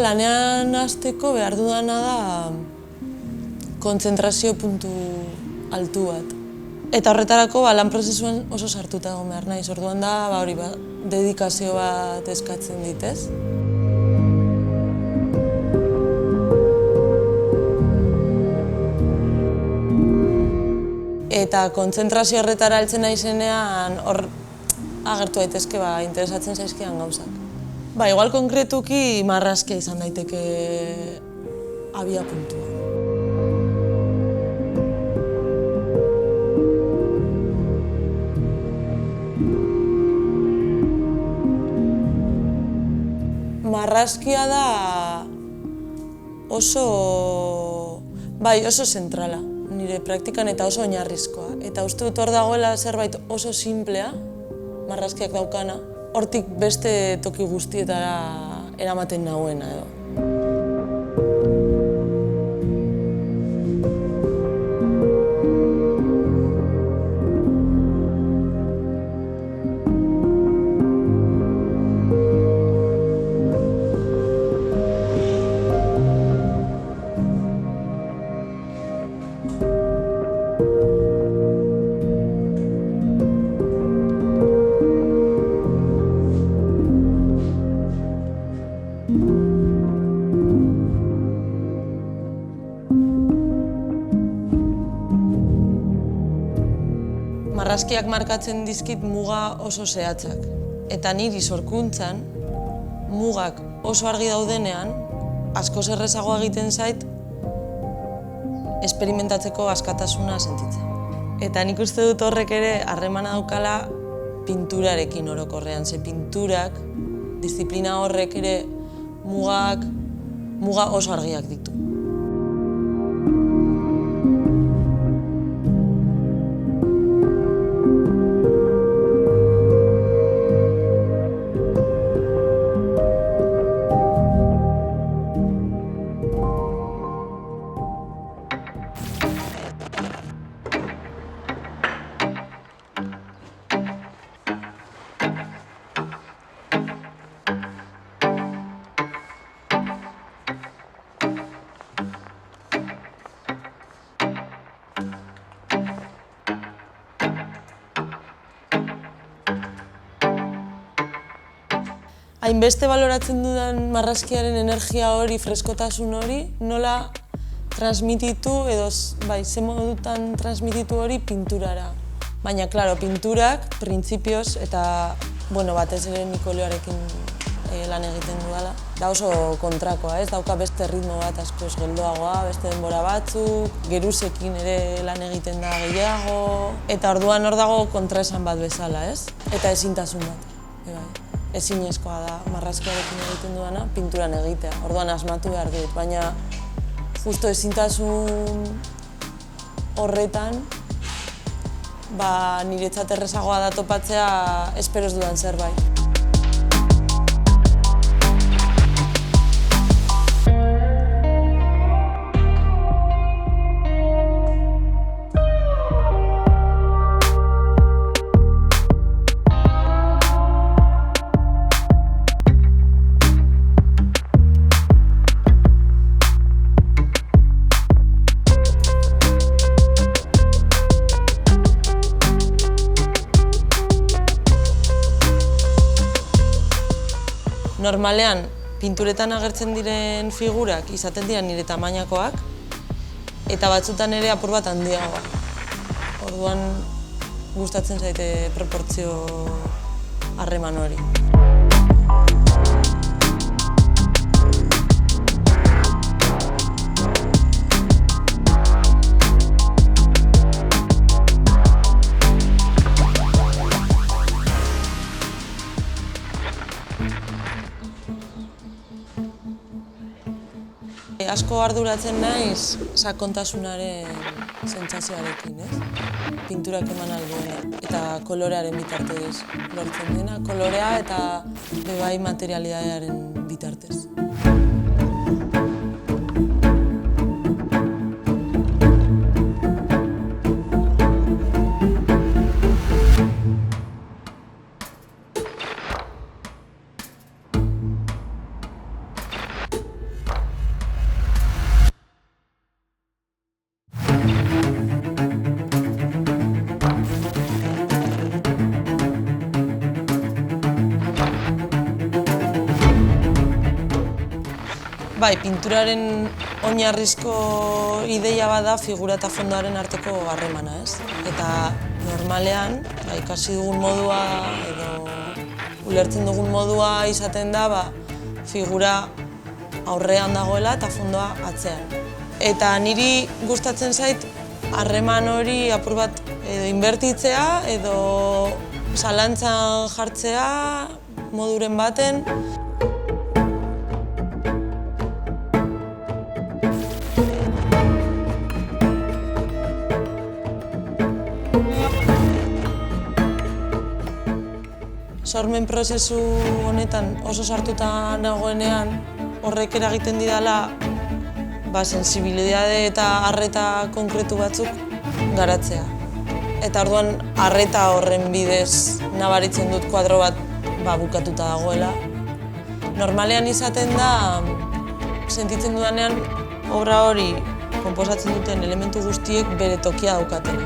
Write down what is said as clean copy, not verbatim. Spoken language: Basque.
lanean hasteko behar dudana da kontzentrazio puntu altu bat. Eta horretarako lan prozesuan oso sartuta egon behar naiz. Orduan da dedikazio bat eskatzen dit, ez? Eta kontzentrazio horretara heltzen naizenean hor agertu daitezke interesatzen zaizkidan gauzak. Igual konkretuki marrazkia izan daiteke abia puntua. Marrazkia da oso zentrala nire praktikan eta oso oinarrizkoa. Eta uste dut hor dagoela zerbait oso simplea, marrazkiak daukana, hortik beste toki guztietara eramaten nagoena edo. Marrazkiak markatzen dizkit muga oso zehatzak. Eta niri sorkuntzan, mugak oso argi daudenean, askoz errazagoa egiten zait, esperimentatzeko askatasuna sentitzen. Eta nik uste dut horrek ere harremana daukala pinturarekin orokorrean. Ze pinturak, disiplina horrek ere muga oso argiak ditu. Hainbeste baloratzen dudan marrazkiaren energia hori, freskotasun hori, nola transmititu edo ze modutan transmititu hori pinturara. Baina, klaro, pinturak, printzipioz, eta batez ere nik oleoarekin lan egiten dudala, da oso kontrakoa, ez? Dauka beste ritmo bat askoz geldoagoa, beste denbora batzuk, geruzekin ere lan egiten da gehiago, eta orduan hor dago kontraesan bat bezala, ez? Eta ezintasun bat. Ezinezkoa da marrazkiarekin egiten dudana, pinturan egitea. Orduan asmatu behar dut, baina justo ezintasun horretan niretzat errazagoa da topatzea esperoz dudan zerbait. Normalean, pinturetan agertzen diren figurak izaten dira nire tamainakoak, eta batzutan ere apur bat handiagoa. Orduan gustatzen zaite proportzio harreman hori. Asko arduratzen naiz sakontasunaren sentsazioarekin, ez? Pinturak eman alduena eta kolorearen bitartez lortzen dena, kolorea eta bai materialidadearen bitartez. Bai, pinturaren oinarrizko ideia bada figura eta fondoaren arteko harremana, ez? Eta normalean, ikasi dugun modua edo ulertzen dugun modua izaten da, figura aurrean dagoela eta fondoa atzean. Eta niri gustatzen zait harreman hori apur bat edo inbertitzea edo zalantzan jartzea moduren baten. Sormen prozesu honetan oso sartuta nagoenean, horrek eragiten didala sensibilidade eta arreta konkretu batzuk garatzea. Eta orduan arreta horren bidez nabaritzen dut kuadro bat bukatuta dagoela. Normalean izaten da, sentitzen dudanean, obra hori konposatzen duten elementu guztiek bere tokia daukatena.